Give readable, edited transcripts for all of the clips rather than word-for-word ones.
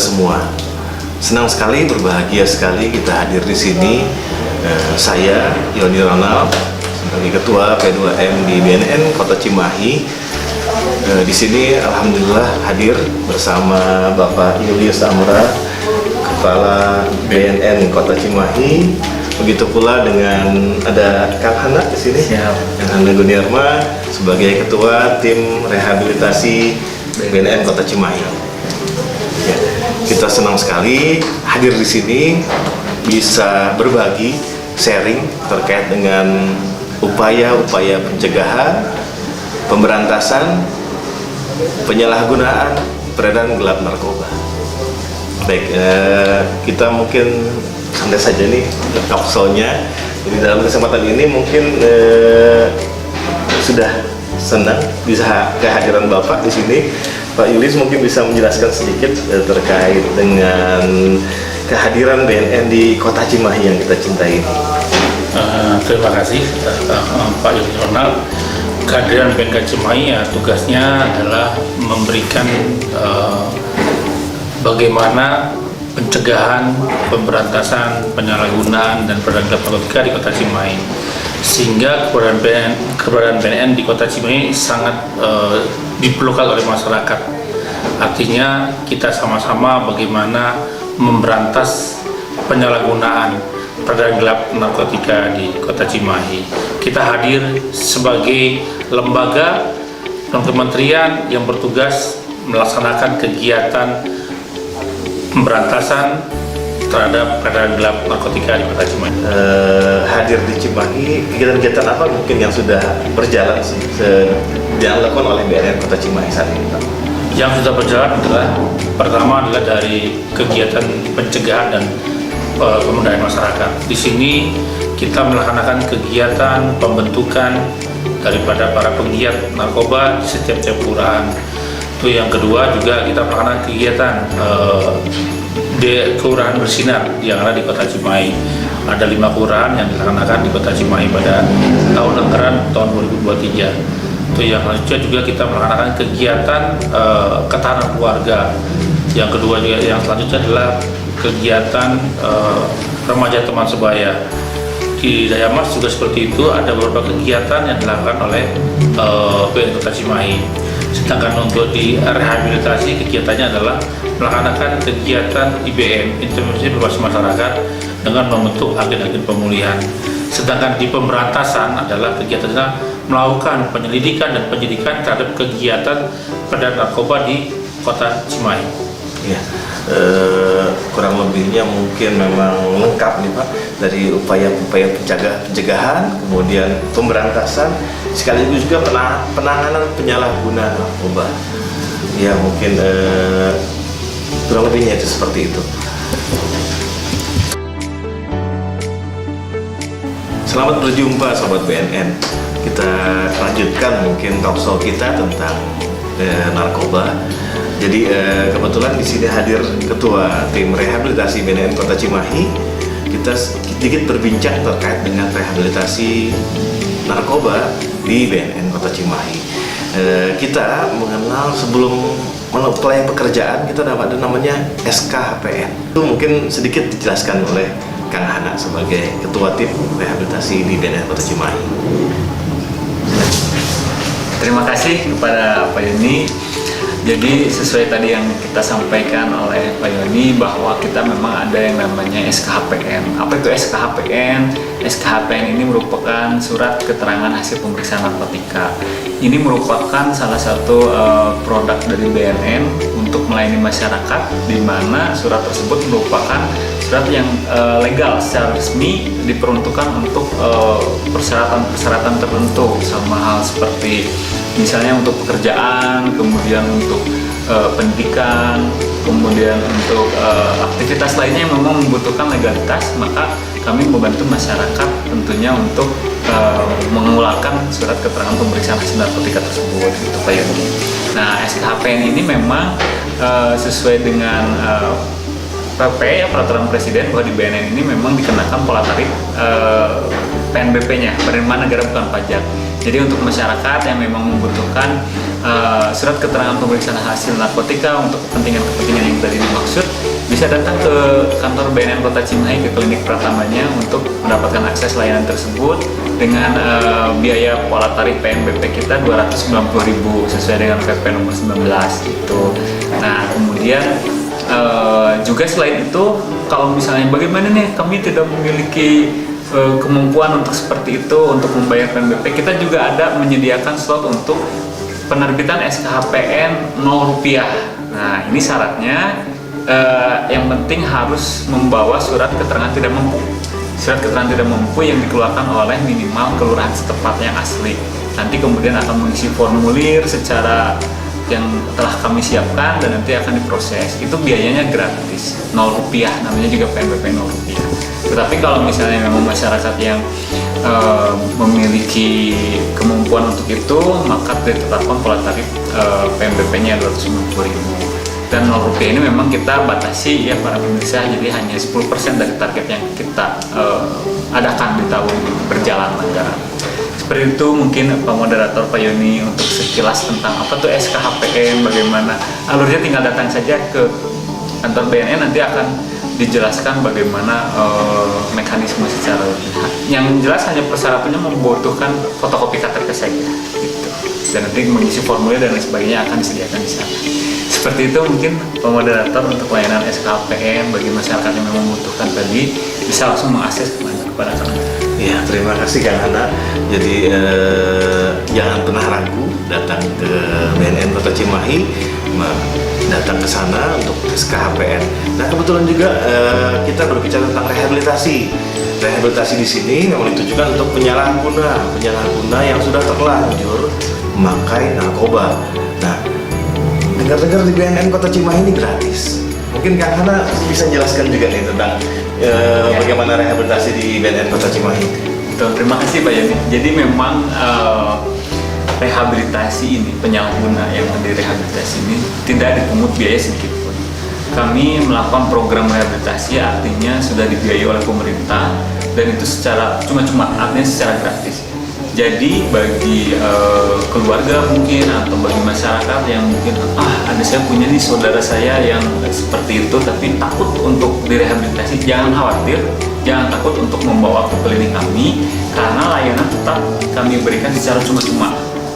semua. Senang sekali, berbahagia sekali kita hadir di sini. Saya Yoni Ronald sebagai Ketua P2M di BNN Kota Cimahi. Di sini alhamdulillah hadir bersama Bapak Julius Amra, Kepala BNN Kota Cimahi. Begitu pula dengan ada Kang Hana di sini, Kang Hana Guniarma sebagai Ketua Tim Rehabilitasi BNN Kota Cimahi. Ya, kita senang sekali hadir di sini bisa berbagi, sharing terkait dengan upaya-upaya pencegahan, pemberantasan, penyalahgunaan, peredaran gelap narkoba. Baik, kita mungkin santai saja nih talk show-nya. Jadi dalam kesempatan ini mungkin sudah senang bisa kehadiran Bapak di sini. Pak Julius mungkin bisa menjelaskan sedikit terkait dengan kehadiran BNN di Kota Cimahi yang kita cintai ini. Terima kasih Pak Julius Ronald. Kehadiran BNN Cimahi ya tugasnya adalah memberikan bagaimana pencegahan, pemberantasan, penyalahgunaan dan peredaran gelap narkotika di Kota Cimahi, sehingga keberadaan BNN di Kota Cimahi sangat diperlukan oleh masyarakat. Artinya kita sama-sama bagaimana memberantas penyalahgunaan peredaran gelap narkotika di Kota Cimahi. Kita hadir sebagai lembaga dan kementerian yang bertugas melaksanakan kegiatan pemberantasan terhadap peredaran gelap narkotika di Kota Cimahi. Hadir di Cimahi, kegiatan-kegiatan apa mungkin yang sudah berjalan yang dilakukan oleh BNN Kota Cimahi saat ini, Pak? Yang sudah berjalan adalah pertama adalah dari kegiatan pencegahan dan pemberdayaan masyarakat. Di sini kita melaksanakan kegiatan pembentukan daripada para penggiat narkoba di setiap kelurahan. Itu yang kedua, juga kita melaksanakan kegiatan di kelurahan bersinar yang ada di Kota Cimahi. Ada 5 kelurahan yang dilaksanakan di Kota Cimahi pada tahun anggaran tahun 2023. Itu yang selanjutnya juga kita melaksanakan kegiatan ketahanan keluarga. Yang kedua juga yang selanjutnya adalah kegiatan remaja teman sebaya. Di Dayamas juga seperti itu, ada beberapa kegiatan yang dilakukan oleh BNN Kota Cimahi. Sedangkan untuk di rehabilitasi kegiatannya adalah melaksanakan kegiatan IBM, intervensi berbasis masyarakat, dengan membentuk agen-agen pemulihan. Sedangkan di pemberantasan adalah kegiatannya melakukan penyelidikan dan penyidikan terhadap kegiatan peredaran narkoba di Kota Cimahi. Ya, kurang lebihnya mungkin memang lengkap nih Pak, dari upaya-upaya pencegahan, kemudian pemberantasan, sekaligus juga penanganan penyalahgunaan narkoba. Ya mungkin kurang lebihnya itu seperti itu. Selamat berjumpa Sobat BNN. Kita lanjutkan mungkin talk show kita tentang narkoba. Jadi kebetulan di sini hadir Ketua Tim Rehabilitasi BNN Kota Cimahi. Kita sedikit berbincang terkait dengan rehabilitasi narkoba di BNN Kota Cimahi. Kita mengenal sebelum memulai pekerjaan kita ada namanya SKHPN. Itu mungkin sedikit dijelaskan oleh Kang Hana sebagai Ketua Tim Rehabilitasi di BNN Kota Cimahi. Terima kasih kepada Pak Yoni. Jadi sesuai tadi yang kita sampaikan oleh Pak Yoni bahwa kita memang ada yang namanya SKHPN. Apa itu SKHPN? SKHPN ini merupakan surat keterangan hasil pemeriksaan narkotika. Ini merupakan salah satu produk dari BNN untuk melayani masyarakat, di mana surat tersebut merupakan surat yang legal secara resmi diperuntukkan untuk persyaratan-persyaratan tertentu, sama hal seperti misalnya untuk pekerjaan, kemudian untuk pendidikan, kemudian untuk aktivitas lainnya yang memang membutuhkan legalitas, maka kami membantu masyarakat tentunya untuk mengeluarkan surat keterangan pemeriksaan hasil narkotika tersebut, gitu Pak Yoni. Nah, SKHPN ini memang sesuai dengan PP ya, peraturan presiden, bahwa di BNN ini memang dikenakan pola tarif PNBP-nya, penerimaan negara bukan pajak. Jadi untuk masyarakat yang memang membutuhkan surat keterangan pemeriksaan hasil narkotika untuk kepentingan yang tadi dimaksud, bisa datang ke kantor BNN Kota Cimahi, ke klinik pertamanya untuk mendapatkan akses layanan tersebut dengan biaya pola tarif PNBP kita 290.000 sesuai dengan PP nomor 19 itu. Nah, kemudian juga selain itu, kalau misalnya bagaimana nih kami tidak memiliki kemampuan untuk seperti itu untuk membayar PNBP, kita juga ada menyediakan slot untuk penerbitan SKHPN 0 rupiah. Nah, ini syaratnya yang penting harus membawa surat keterangan tidak mampu. Surat keterangan tidak mampu yang dikeluarkan oleh minimal kelurahan setempat yang asli. Nanti kemudian akan mengisi formulir secara yang telah kami siapkan dan nanti akan diproses. Itu biayanya gratis, 0 rupiah, namanya juga PNBP 0 rupiah. Tetapi kalau misalnya memang masyarakat yang memiliki kemampuan untuk itu, maka ditetapkan pola tarif PNBP-nya 290.000. Dan 0 rupiah ini memang kita batasi ya para pemirsa, jadi hanya 10% dari target yang kita adakan di tahun berjalan anggaran. Seperti itu mungkin Pak Moderator, Pak Yoni, untuk sekilas tentang apa tuh SKHPN, bagaimana alurnya. Tinggal datang saja ke kantor BNN, nanti akan dijelaskan bagaimana mekanisme secara lebih. Yang jelas hanya persyaratannya membutuhkan fotokopi KTP saja gitu. Dan nanti mengisi formulir dan lain sebagainya akan disediakan di sana. Seperti itu mungkin Pak Moderator untuk layanan SKHPN bagi masyarakat yang memang membutuhkan tadi, bisa langsung mengakses kepada kami. Ya, terima kasih Kang Hana. Jadi jangan pernah ragu datang ke BNN Kota Cimahi, datang ke sana untuk SKHPN. Nah, kebetulan juga kita berbicara tentang rehabilitasi. Rehabilitasi di sini memang ditujukan untuk penyalahguna yang sudah terlanjur memakai narkoba. Nah, dengar-dengar di BNN Kota Cimahi ini gratis. Mungkin Kang Hana bisa jelaskan juga nih tentang bagaimana rehabilitasi di BNN Kota Cimahi. Betul, terima kasih Pak Yani. Jadi memang rehabilitasi ini, penyalahguna yang direhabilitasi ini tidak dipungut biaya sedikit pun. Kami melakukan program rehabilitasi, artinya sudah dibiayai oleh pemerintah dan itu secara cuma-cuma, artinya secara gratis. Jadi bagi keluarga mungkin atau bagi masyarakat yang mungkin ada saya punya nih saudara saya yang seperti itu tapi takut untuk direhabilitasi, jangan khawatir, jangan takut untuk membawa ke klinik kami karena layanan tetap kami berikan secara cuma-cuma.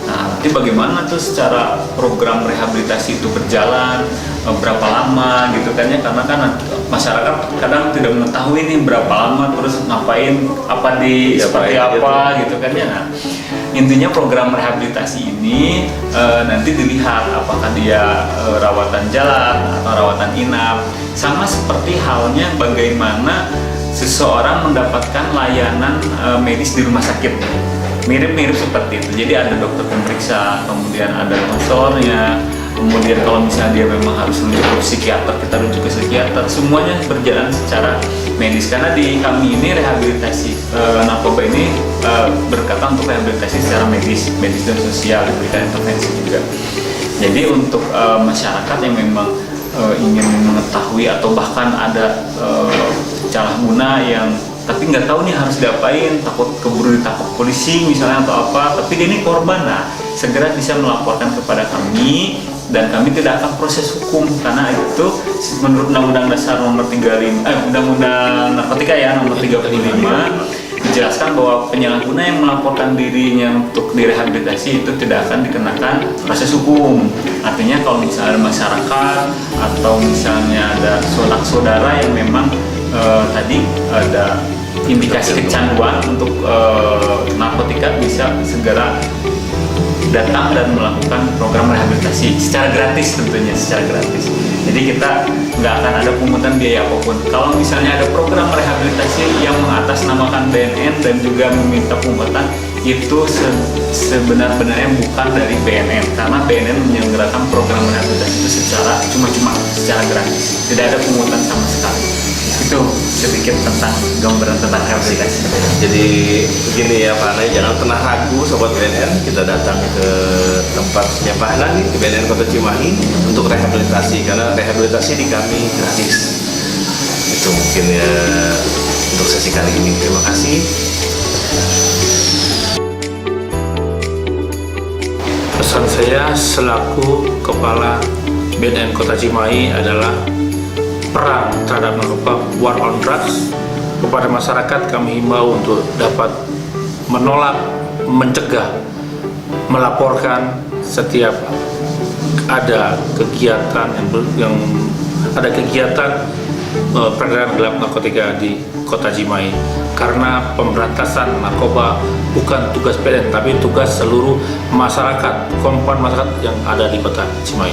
Nah, nanti bagaimana tuh secara program rehabilitasi itu berjalan, berapa lama gitu kan ya, karena kan masyarakat kadang tidak mengetahui nih berapa lama, terus ngapain, seperti apa gitu kan ya. Nah, intinya program rehabilitasi ini nanti dilihat apakah dia rawatan jalan atau rawatan inap, sama seperti halnya bagaimana seseorang mendapatkan layanan medis di rumah sakit. Mirip-mirip seperti itu. Jadi ada dokter pemeriksa, kemudian ada konselornya, kemudian kalau misalnya dia memang harus rujuk ke psikiater, kita rujuk ke psikiater. Semuanya berjalan secara medis karena di kami ini rehabilitasi narkoba ini berkaitan untuk rehabilitasi secara medis dan sosial, diberikan intervensi juga. Jadi untuk masyarakat yang memang ingin mengetahui atau bahkan ada penyalahguna yang tapi nggak tahu nih harus diapain, takut keburu ditangkap polisi misalnya atau apa, tapi dia ini korban, nah segera bisa melaporkan kepada kami dan kami tidak akan proses hukum karena itu menurut Undang-Undang Dasar nomor 35 Undang-Undang Narkotika ya nomor 35 dijelaskan bahwa penyalahguna yang melaporkan dirinya untuk direhabilitasi itu tidak akan dikenakan proses hukum. Artinya kalau misalnya ada masyarakat atau misalnya ada saudara yang memang tadi ada indikasi kecanduan untuk narkotika, bisa segera datang dan melakukan program rehabilitasi secara gratis, tentunya secara gratis. Jadi kita nggak akan ada pungutan biaya apapun. Kalau misalnya ada program rehabilitasi yang mengatasnamakan BNN dan juga meminta pungutan, itu sebenarnya bukan dari BNN karena BNN menyelenggarakan program rehabilitasi itu secara cuma-cuma, secara gratis, tidak ada pungutan sama sekali. Itu sedikit tentang gambaran tentang rehabilitasi. Jadi begini ya Pak Hana, jangan pernah ragu Sobat BNN, kita datang ke tempatnya Pak Hana nih, di BNN Kota Cimahi untuk rehabilitasi, karena rehabilitasi di kami gratis. Itu mungkin ya untuk sesi kali ini. Terima kasih. Pesan saya selaku Kepala BNN Kota Cimahi adalah perang terhadap narkoba, war on drugs. Kepada masyarakat kami himbau untuk dapat menolak, mencegah, melaporkan setiap ada kegiatan peredaran gelap narkotika di Kota Cimahi, karena pemberantasan narkoba bukan tugas PNN tapi tugas seluruh masyarakat, komponen masyarakat yang ada di Kota Cimahi.